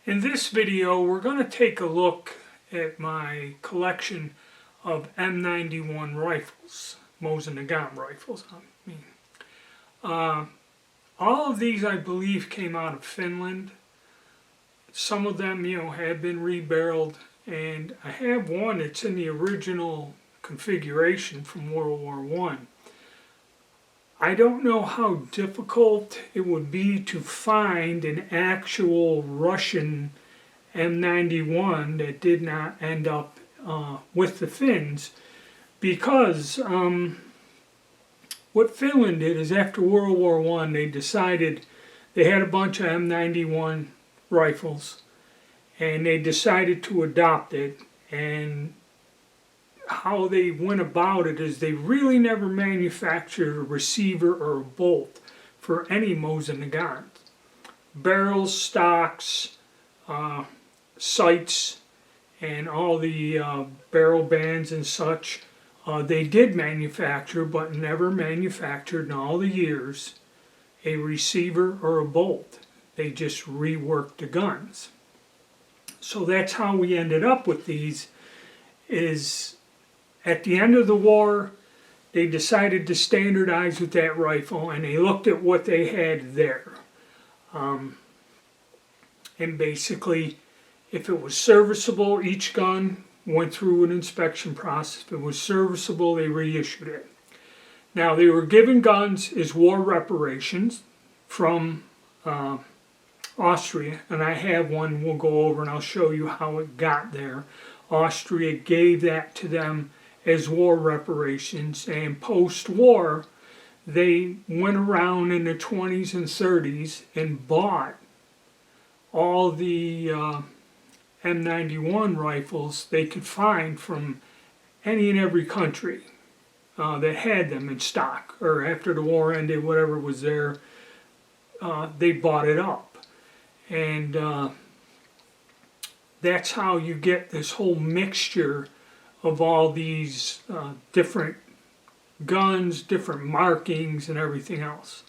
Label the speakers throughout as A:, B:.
A: In this video, we're going to take a look at my collection of M91 rifles, mosin nagant rifles, all of these, I believe, came out of Finland. Some of them, have been rebarreled, and I have one that's in the original configuration from World War I. I don't know how difficult it would be to find an actual Russian M91 that did not end up with the Finns, because what Finland did is after World War I they decided they had a bunch of M91 rifles and they decided to adopt it, and how they went about it is they really never manufactured a receiver or a bolt for any mosin nagant. Barrels, stocks, sights, and all the barrel bands and such, they did manufacture, but never manufactured in all the years a receiver or a bolt. They just reworked the guns. So that's how we ended up with these. Is at the end of the war, they decided to standardize with that rifle, and they looked at what they had there. And basically, if it was serviceable, each gun went through an inspection process. If it was serviceable, they reissued it. Now, they were given guns as war reparations from Austria, and I have one we'll go over and I'll show you how it got there. Austria gave that to them as war reparations, and post-war they went around in the 20s and 30s and bought all the M91 rifles they could find from any and every country that had them in stock, or after the war ended, whatever was there, they bought it up. And that's how you get this whole mixture of all these different guns, different markings, and everything else.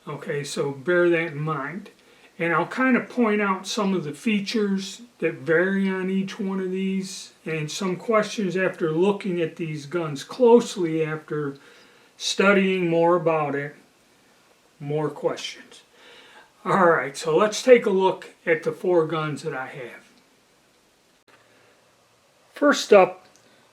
A: Okay, so bear that in mind. And I'll kind of point out some of the features that vary on each one of these, and some questions after looking at these guns closely, after studying more about it, more questions. Alright, so let's take a look at the four guns that I have. First up,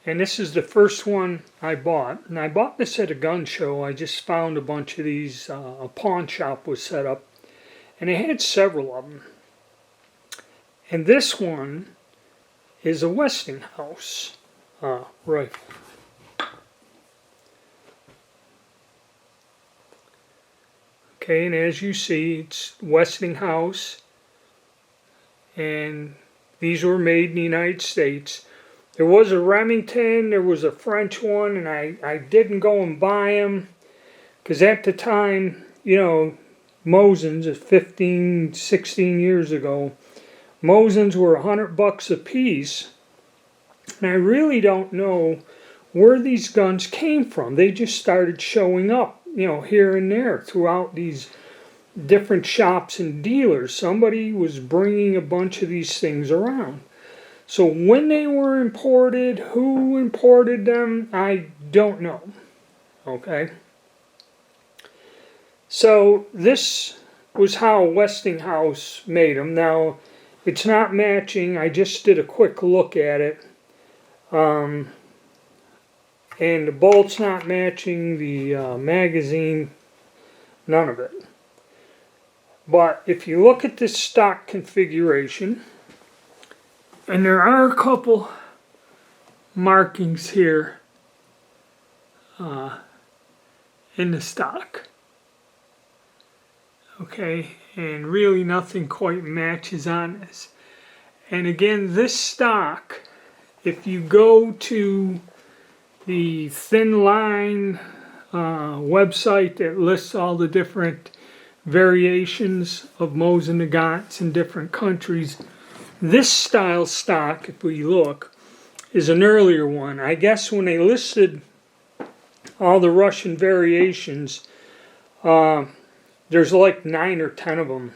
A: and this is the first one I bought, and I bought this at a gun show. I just found a bunch of these, a pawn shop was set up, and they had several of them. And this one is a Westinghouse rifle. Okay, and as you see, it's Westinghouse, and these were made in the United States. There was a Remington, there was a French one, and I didn't go and buy them, because at the time, Mosins, 15, 16 years ago, Mosins were $100 a piece, and I really don't know where these guns came from. They just started showing up, here and there throughout these different shops and dealers. Somebody was bringing a bunch of these things around. So when they were imported, who imported them, I don't know. Okay. So this was how Westinghouse made them. Now, it's not matching. I just did a quick look at it. And the bolt's not matching, the magazine, none of it. But if you look at this stock configuration, and there are a couple markings here in the stock. Okay, and really nothing quite matches on this. And again, this stock, if you go to the Thin Line website that lists all the different variations of mosin nagants in different countries, this style stock, if we look, is an earlier one. I guess when they listed all the Russian variations, there's like 9 or 10 of them.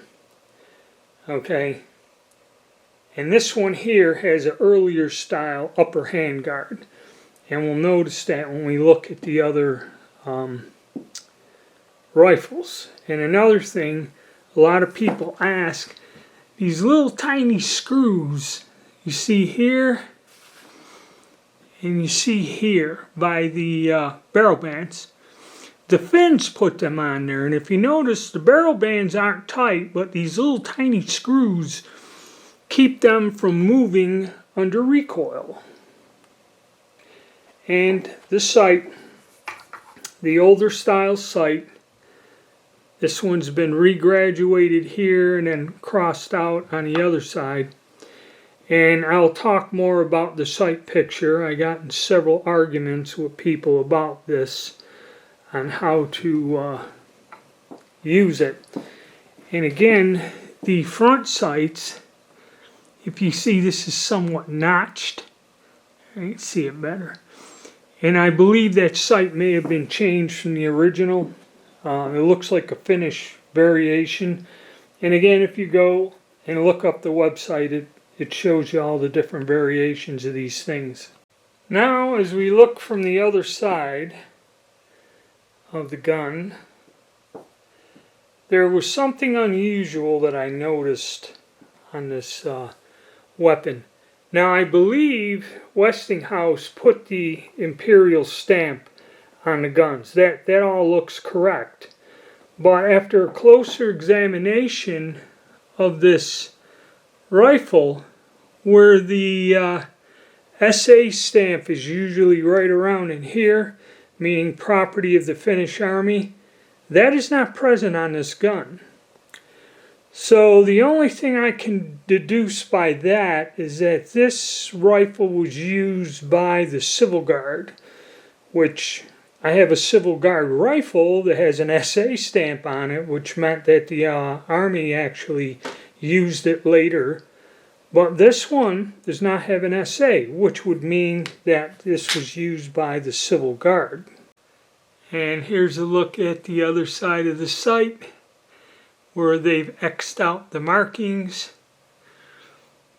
A: Okay, And this one here has an earlier style upper handguard. And we'll notice that when we look at the other rifles. And another thing, a lot of people ask, these little tiny screws you see here and you see here by the barrel bands, the Finns put them on there. And if you notice, the barrel bands aren't tight, but these little tiny screws keep them from moving under recoil. And the sight, the older style sight, this one's been regraduated here and then crossed out on the other side. And I'll talk more about the sight picture. I got in several arguments with people about this, on how to use it. And again, the front sights, if you see, this is somewhat notched. I can see it better. And I believe that sight may have been changed from the original. It looks like a Finnish variation. And again, if you go and look up the website, it shows you all the different variations of these things. Now, as we look from the other side of the gun, there was something unusual that I noticed on this weapon. Now, I believe Westinghouse put the Imperial stamp on the guns. That all looks correct. But after a closer examination of this rifle, where the SA stamp is usually right around in here, meaning property of the Finnish Army, that is not present on this gun. So the only thing I can deduce by that is that this rifle was used by the Civil Guard, which I have a Civil Guard rifle that has an SA stamp on it, which meant that the Army actually used it later. But this one does not have an SA, which would mean that this was used by the Civil Guard. And here's a look at the other side of the sight, where they've X'd out the markings.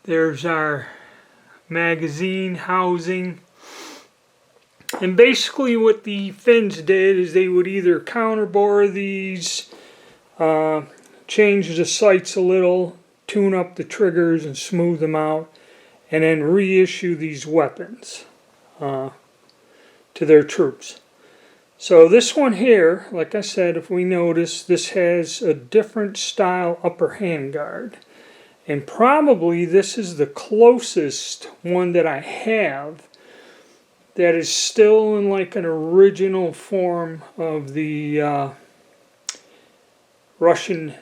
A: There's our magazine housing. And basically what the Finns did is they would either counterbore these, change the sights a little, tune up the triggers and smooth them out, and then reissue these weapons to their troops. So this one here, like I said, if we notice, this has a different style upper handguard. And probably this is the closest one that I have that is still in like an original form of the Russian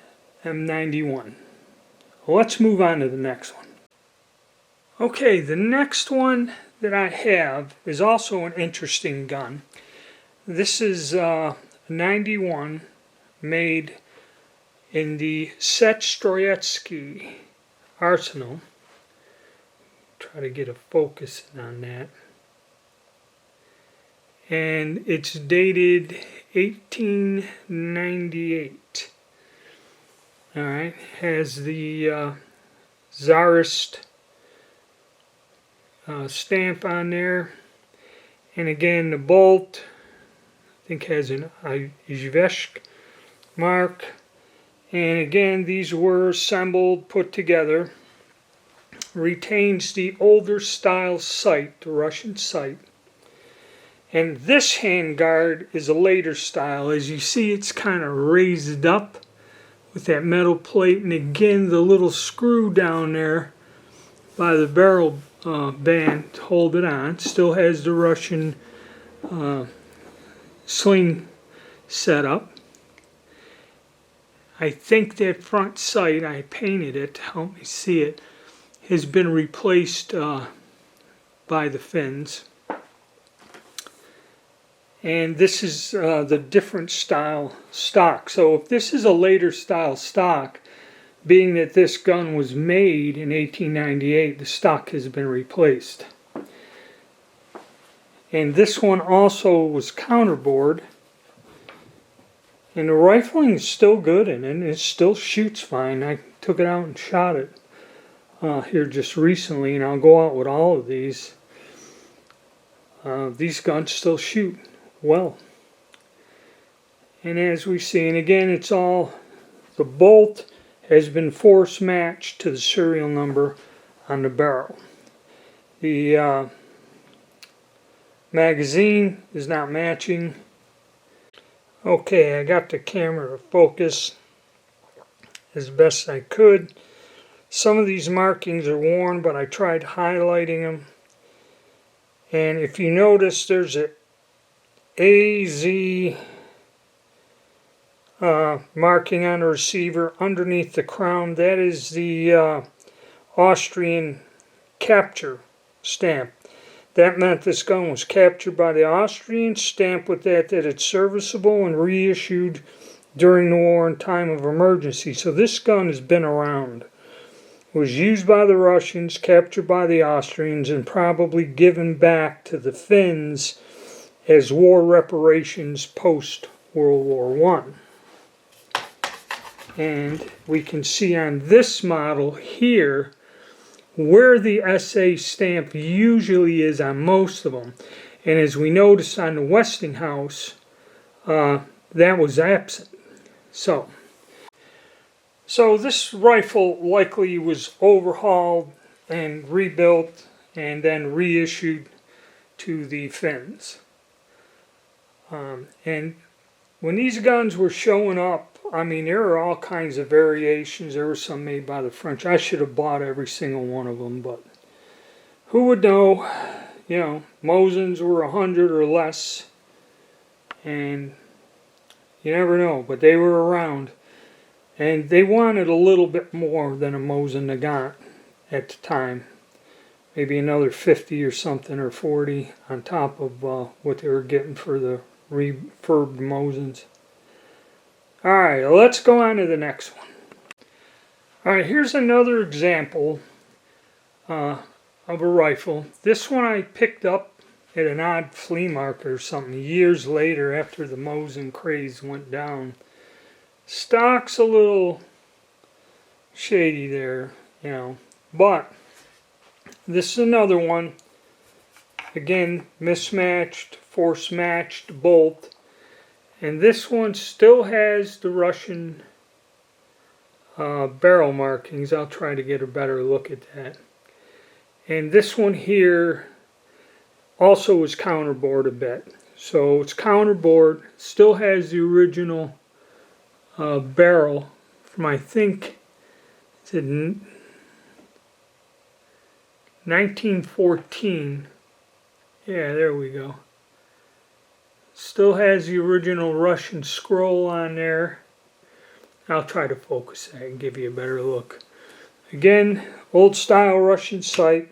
A: M91. Let's move on to the next one. Okay, the next one that I have is also an interesting gun. This is a 91 made in the Sestroryetsk arsenal. Try to get a focus on that. And it's dated 1898. Alright, has the Tsarist stamp on there. And again, the bolt, I think, has an Izhevsk mark. And again, these were assembled, put together. Retains the older style sight, the Russian sight. And this handguard is a later style. As you see, it's kind of raised up with that metal plate. And again, the little screw down there by the barrel band to hold it on. Still has the Russian sling setup. I think that front sight, I painted it to help me see it, has been replaced by the Finns. And this is the different style stock. So if this is a later style stock, being that this gun was made in 1898, the stock has been replaced. And this one also was counterbored. And the rifling is still good in it. It still shoots fine. I took it out and shot it. here just recently, and I'll go out with all of these. These guns still shoot well. And as we see, and again, it's all, the bolt has been force matched to the serial number on the barrel. The magazine is not matching. Okay, I got the camera to focus as best I could. Some of these markings are worn, but I tried highlighting them. And if you notice, there's a AZ marking on the receiver underneath the crown. That is the Austrian capture stamp. That meant this gun was captured by the Austrians, stamped with that it's serviceable and reissued during the war in time of emergency. So this gun has been around. It was used by the Russians, captured by the Austrians, and probably given back to the Finns as war reparations post-World War I. And we can see on this model here where the SA stamp usually is on most of them. And as we notice on the Westinghouse, that was absent. So this rifle likely was overhauled and rebuilt and then reissued to the Finns. And when these guns were showing up, I mean, there were all kinds of variations. There were some made by the French. I should have bought every single one of them, but who would know? You know, Mosins were 100 or less, and you never know, but they were around. And they wanted a little bit more than a Mosin nagant at the time. Maybe another 50 or something, or 40 on top of what they were getting for the refurbed Mosins. Alright, let's go on to the next one. Alright, here's another example of a rifle. This one I picked up at an odd flea market or something years later after the Mosin craze went down. Stock's a little shady there, you know, but this is another one. Again, mismatched, force matched bolt. And this one still has the Russian barrel markings. I'll try to get a better look at that. And this one here also is counterbored a bit. So it's counterbored, still has the original barrel from, I think, it's in 1914. Yeah, there we go. Still has the original Russian scroll on there. I'll try to focus that and give you a better look. Again, old style Russian sight.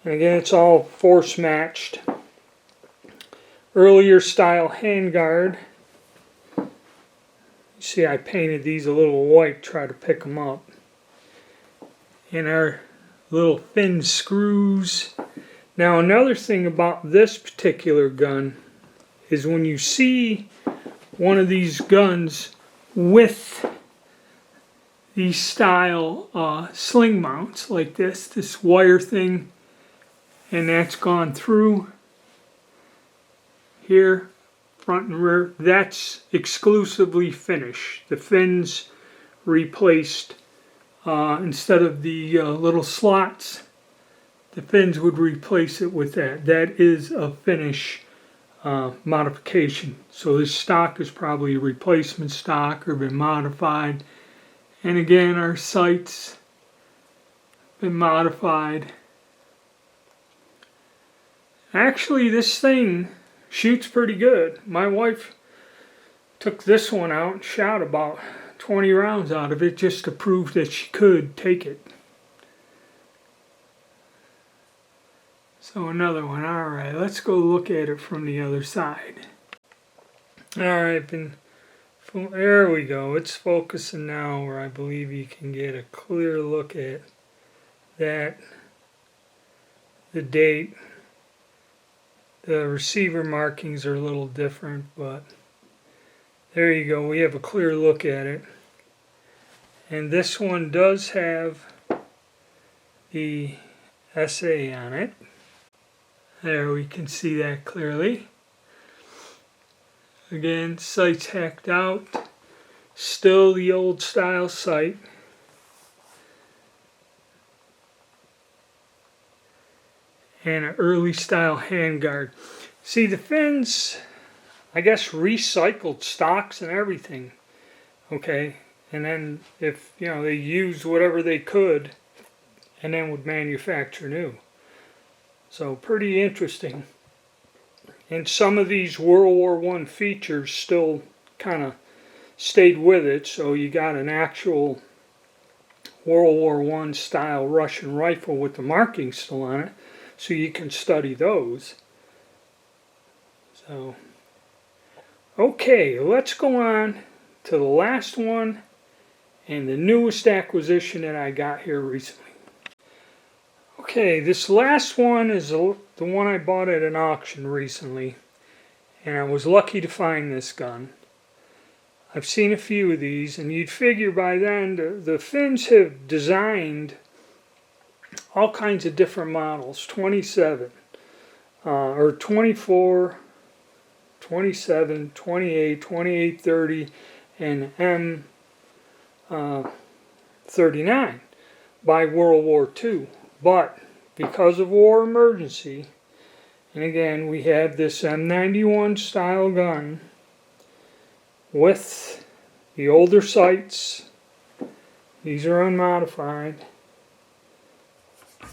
A: And again, it's all force matched. Earlier style handguard. You see, I painted these a little white, try to pick them up. And our little thin screws. Now another thing about this particular gun is when you see one of these guns with these style sling mounts like this wire thing, and that's gone through here, front and rear, that's exclusively Finnish. The Finns replaced, instead of the little slots, the Finns would replace it with that. That is a Finnish modification. So this stock is probably a replacement stock or been modified. And again, our sights been modified. Actually, this thing shoots pretty good. My wife took this one out and shot about 20 rounds out of it just to prove that she could take it. So another one. Alright, let's go look at it from the other side. Alright, there we go. It's focusing now where I believe you can get a clear look at that. The date. The receiver markings are a little different, but there you go. We have a clear look at it. And this one does have the SA on it. There, we can see that clearly. Again, sight's hacked out. Still the old style sight. And an early style handguard. See, the Finns, I guess, recycled stocks and everything. Okay, and then if, you know, they used whatever they could and then would manufacture new. So pretty interesting. And some of these World War I features still kind of stayed with it, so you got an actual World War I style Russian rifle with the markings still on it, so you can study those. So, okay, let's go on to the last one and the newest acquisition that I got here recently. Okay, this last one is the one I bought at an auction recently, and I was lucky to find this gun. I've seen a few of these, and you'd figure by then the Finns have designed all kinds of different models, 27, or 24, 27, 28, 28, 30, and M39 by World War II. But because of war emergency, and again we have this M91 style gun with the older sights. These are unmodified,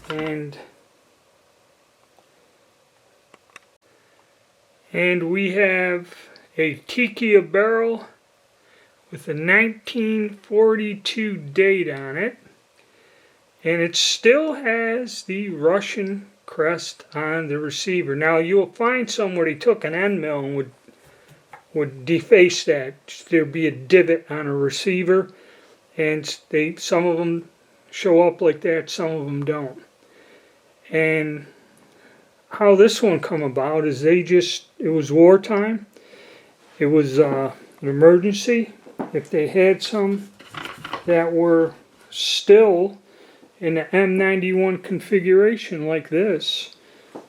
A: and we have a Tiki barrel with a 1942 date on it. And it still has the Russian crest on the receiver. Now you'll find some where they took an end mill and would deface that. There'd be a divot on a receiver, and some of them show up like that, some of them don't. And how this one come about is it was wartime. It was an emergency. If they had some that were still in the M91 configuration like this,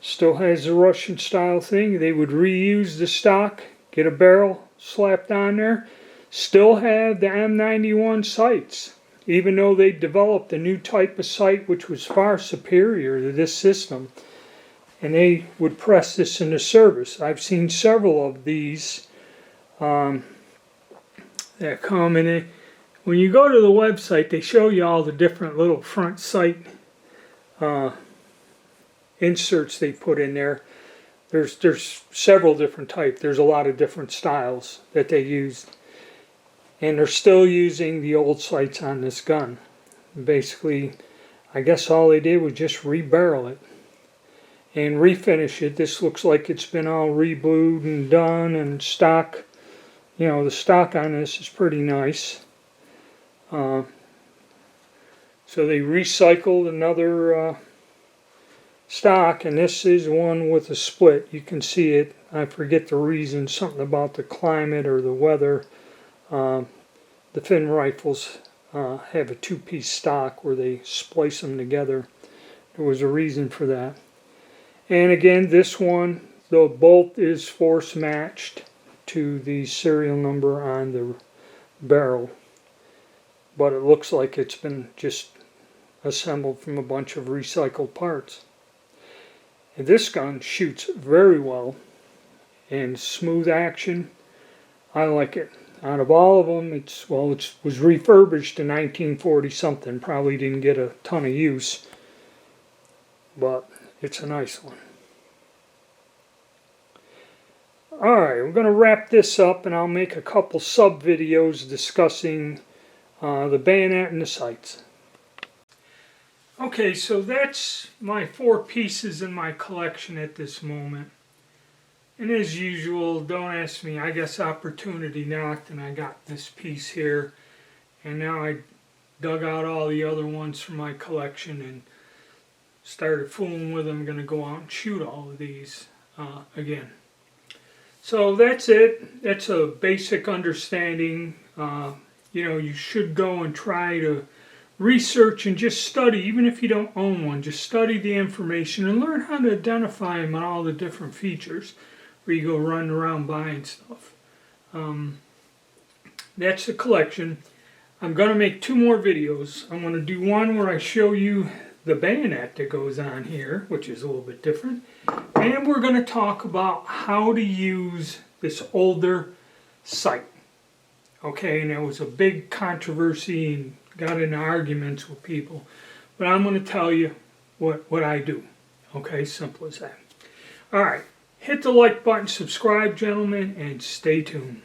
A: still has the Russian style thing, they would reuse the stock, get a barrel slapped on there, still have the M91 sights, even though they developed a new type of sight which was far superior to this system, and they would press this into service. I've seen several of these that come in. When you go to the website, they show you all the different little front sight inserts they put in there. There's several different types. There's a lot of different styles that they used. And they're still using the old sights on this gun. Basically, I guess all they did was just re-barrel it and refinish it. This looks like it's been all re-blued and done, and stock, you know, the stock on this is pretty nice. So they recycled another stock, and this is one with a split. You can see it. I forget the reason, something about the climate or the weather. The Finn rifles have a two-piece stock where they splice them together. There was a reason for that. And again, this one, the bolt is force matched to the serial number on the barrel, but it looks like it's been just assembled from a bunch of recycled parts. And this gun shoots very well and smooth action. I like it. Out of all of them, it was refurbished in 1940 something. Probably didn't get a ton of use, but it's a nice one. Alright, we're going to wrap this up, and I'll make a couple sub videos discussing the bayonet and the sights. Okay, so that's my 4 pieces in my collection at this moment. And as usual, don't ask me, I guess opportunity knocked and I got this piece here. And now I dug out all the other ones from my collection and started fooling with them. I'm going to go out and shoot all of these again. So that's it. That's a basic understanding. you should go and try to research and just study, even if you don't own one, just study the information and learn how to identify them and all the different features where you go running around buying stuff. That's the collection. I'm going to make 2 more videos. I'm going to do one where I show you the bayonet that goes on here, which is a little bit different. And we're going to talk about how to use this older sight. Okay, and there was a big controversy and got into arguments with people. But I'm going to tell you what I do. Okay, simple as that. Alright, hit the like button, subscribe, gentlemen, and stay tuned.